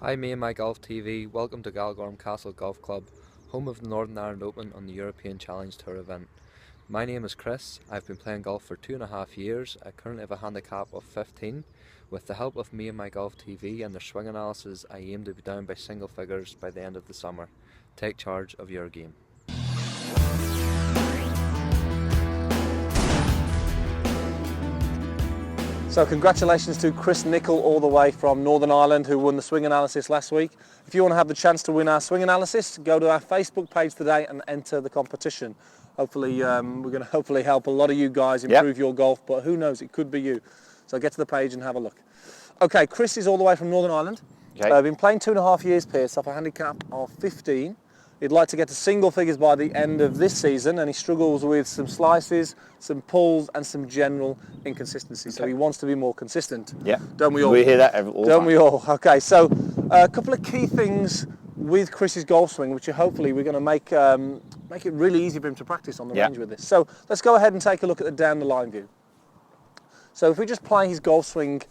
Hi, me and my Golf TV. Welcome to Galgorm Castle Golf Club, home of the Northern Ireland Open on the European Challenge Tour event. My name is Chris. I've been playing golf for 2.5 years. I currently have a handicap of 15. With the help of me and my Golf TV and their swing analysis, I aim to be down by single figures by the end of the summer. Take charge of your game. So congratulations to Chris Nicol all the way from Northern Ireland, who won the swing analysis last week. If you want to have the chance to win our swing analysis, go to our Facebook page today and enter the competition. Hopefully we're going to help a lot of you guys improve your golf, but who knows, it could be you. So get to the page and have a look. Okay, Chris is all the way from Northern Ireland. Okay. I've been playing 2.5 years, Pierce, off a handicap of 15. He'd like to get to single figures by the end of this season, and he struggles with some slices, some pulls, and some general inconsistency. So he wants to be more consistent. Yeah. Don't we all? We hear that all the Don't time. we all? Okay, so a couple of key things with Chris's golf swing, which hopefully we're going to make it really easy for him to practice on the range with this. So let's go ahead and take a look at the down the line view. So if we just play his golf swing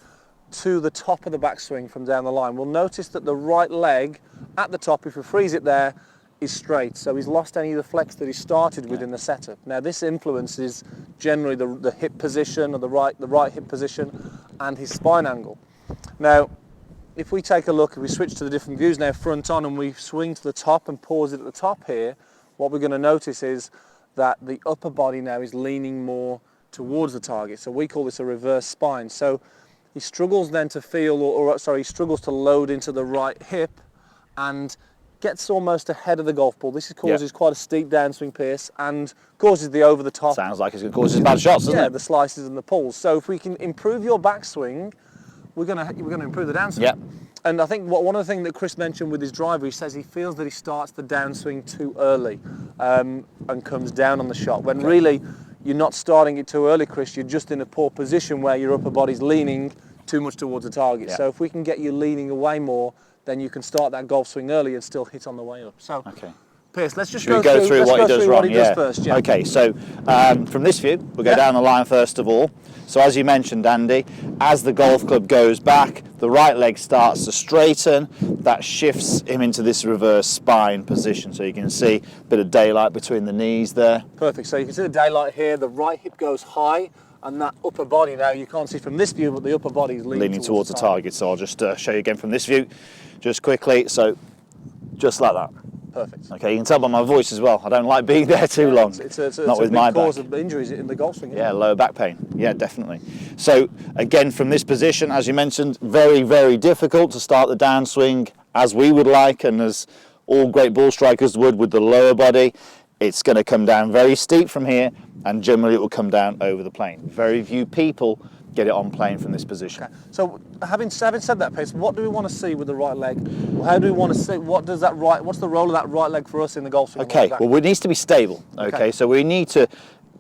to the top of the backswing from down the line, we'll notice that the right leg at the top, if we freeze it there, is straight. So he's lost any of the flex that he started with in the setup. Now this influences generally the hip position, or the right hip position, and his spine angle. Now if we take a look, if we switch to the different views now front on, and we swing to the top and pause it at the top here, what we're going to notice is that the upper body now is leaning more towards the target. So we call this a reverse spine. So he struggles then to feel, he struggles to load into the right hip and gets almost ahead of the golf ball. This causes quite a steep downswing, Pierce, and causes the over the top. Sounds like it's going to cause bad shots, doesn't it? The slices and the pulls. So if we can improve your backswing, we're going to improve the downswing. Yeah. And I think one of the things that Chris mentioned with his driver, he says he feels that he starts the downswing too early and comes down on the shot, when really you're not starting it too early, Chris. You're just in a poor position where your upper body's leaning too much towards the target. So if we can get you leaning away more, then you can start that golf swing early and still hit on the way up. So, Pierce, let's just go through what he does wrong. First. Yeah. Okay, so from this view, we'll go down the line first of all. So as you mentioned, Andy, as the golf club goes back, the right leg starts to straighten. That shifts him into this reverse spine position. So you can see a bit of daylight between the knees there. Perfect. So you can see the daylight here. The right hip goes high, and that upper body now, you can't see from this view, but the upper body is leaning towards the target. So I'll just show you again from this view, just quickly. So just like that. Perfect. Okay, you can tell by my voice as well. I don't like being there too long. It's not with my back. cause of injuries in the golf swing. Yeah, lower back pain. Yeah, definitely. So again, from this position, as you mentioned, very, very difficult to start the downswing as we would like, and as all great ball strikers would with the lower body. It's going to come down very steep from here, and generally it will come down over the plane. Very few people get it on plane from this position. Okay. So having said that, Pace, what do we want to see with the right leg? How do we want to see, what's the role of that right leg for us in the golf swing? Okay, well, it needs to be stable. Okay, so we need to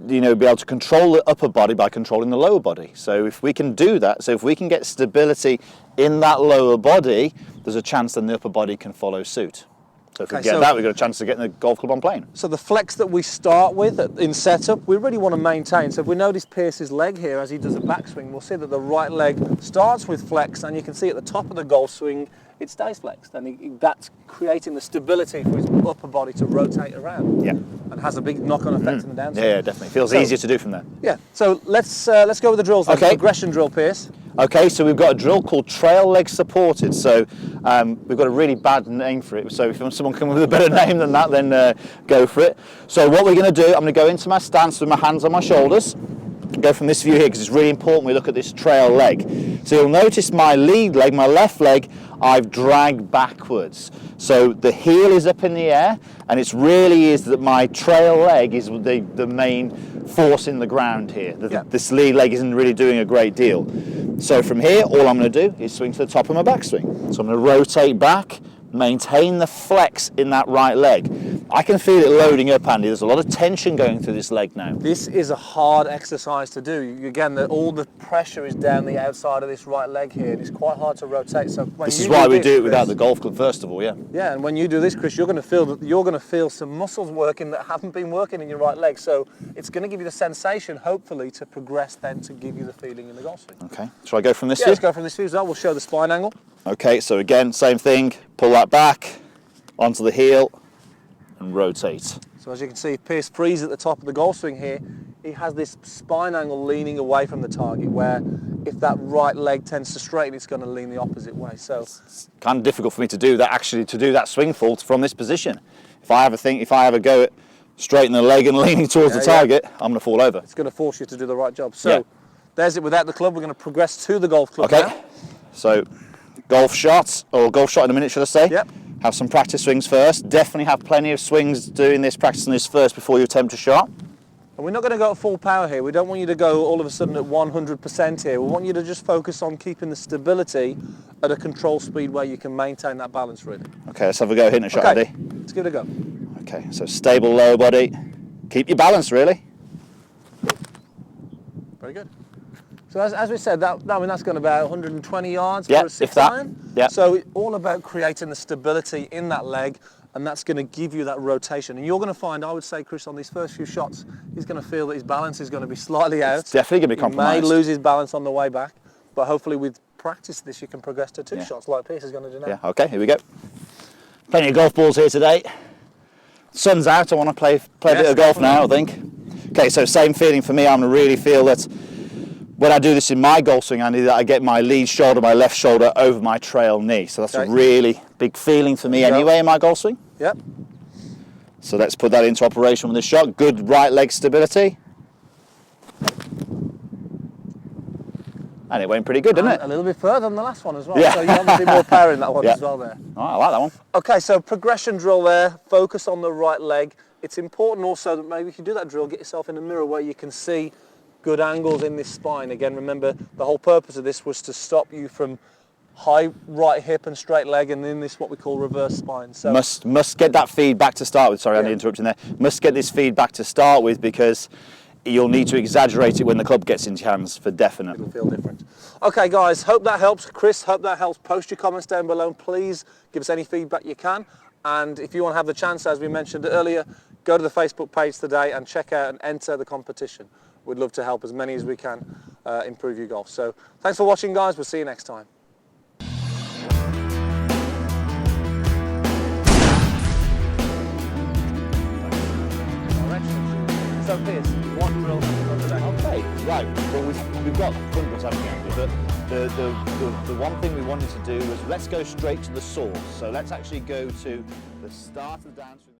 be able to control the upper body by controlling the lower body. So if we can do that, so if we can get stability in that lower body, there's a chance then the upper body can follow suit. So if we get that, we've got a chance of getting the golf club on plane. So the flex that we start with in setup, we really want to maintain. So if we notice Pierce's leg here as he does a backswing, we'll see that the right leg starts with flex, and you can see at the top of the golf swing, it stays flexed. And that's creating the stability for his upper body to rotate around. Yeah. And has a big knock-on effect in the downswing. Yeah, definitely. Feels easier to do from there. Yeah. So let's go with the drills then. Okay. Progression drill, Pierce. Okay, so we've got a drill called trail leg supported. So we've got a really bad name for it. So if someone comes with a better name than that, then go for it. So what we're going to do, I'm going to go into my stance with my hands on my shoulders. Go from this view here because it's really important we look at this trail leg. So you'll notice my lead leg, my left leg, I've dragged backwards. So the heel is up in the air, and it really is that my trail leg is the main force in the ground here. This lead leg isn't really doing a great deal. So from here, all I'm going to do is swing to the top of my backswing. So I'm going to rotate back, maintain the flex in that right leg. I can feel it loading up, Andy. There's a lot of tension going through this leg now. This is a hard exercise to do. Again, all the pressure is down the outside of this right leg here, and it's quite hard to rotate. So This is why we do it without the golf club, first of all, yeah. Yeah, and when you do this, Chris, you're going to feel some muscles working that haven't been working in your right leg. So it's going to give you the sensation, hopefully, to progress then to give you the feeling in the golf swing. Okay, shall I go from this Yeah, view? let's go from this view as well. We'll show the spine angle. Okay, so again, same thing. Pull that back onto the heel and rotate. So as you can see, Pierce Freeze at the top of the golf swing here, he has this spine angle leaning away from the target, where if that right leg tends to straighten, it's going to lean the opposite way. So it's kind of difficult for me to do that, actually, to do that swing fault from this position. If I have a go at straightening the leg and leaning towards the target, I'm going to fall over. It's going to force you to do the right job. So there's it without the club. We're going to progress to the golf club now. So golf shots, or golf shot in a minute, should I say? Yep. Have some practice swings first. Definitely have plenty of swings doing this, practicing this first before you attempt a shot. And we're not going to go at full power here. We don't want you to go all of a sudden at 100% here. We want you to just focus on keeping the stability at a control speed where you can maintain that balance really. Okay, let's have a go hitting a shot, Andy. Let's give it a go. Okay, so stable lower body. Keep your balance really. Very good. So as we said, that's going about 120 yards Yeah, for a six if that. iron. Yeah. So it's all about creating the stability in that leg, and that's going to give you that rotation. And you're going to find, I would say, Chris, on these first few shots, he's going to feel that his balance is going to be slightly out. It's definitely going to be compromised. He may lose his balance on the way back, but hopefully with practice this, you can progress to two shots like Pierce is going to do now. Yeah, okay, here we go. Plenty of golf balls here today. Sun's out, I want to play a bit of golf now, I think. Okay, so same feeling for me. I'm going to really feel that when I do this in my golf swing, Andy, that I get my lead shoulder, my left shoulder over my trail knee. So that's a really big feeling for me anyway in my golf swing. Yep. So let's put that into operation with this shot. Good right leg stability. And it went pretty good, didn't it? A little bit further than the last one as well. Yeah. So you obviously more power in that one as well there. Oh, I like that one. Okay, so progression drill there, focus on the right leg. It's important also that maybe if you do that drill, get yourself in a mirror where you can see good angles in this spine. Again, remember, the whole purpose of this was to stop you from high right hip and straight leg, and then this what we call reverse spine. So must get that feedback to start with. Sorry, I'm interrupting there. Must get this feedback to start with, because you'll need to exaggerate it when the club gets into your hands for definite. It'll feel different. Okay guys, hope that helps. Chris, hope that helps. Post your comments down below and please give us any feedback you can. And if you want to have the chance, as we mentioned earlier, go to the Facebook page today and check out and enter the competition. We'd love to help as many as we can improve your golf. So thanks for watching guys, we'll see you next time. So Piers, what drill have we got today? Okay, right. Well, we've got hundreds, haven't we? But the one thing we wanted to do was let's go straight to the source. So let's actually go to the start of the dance.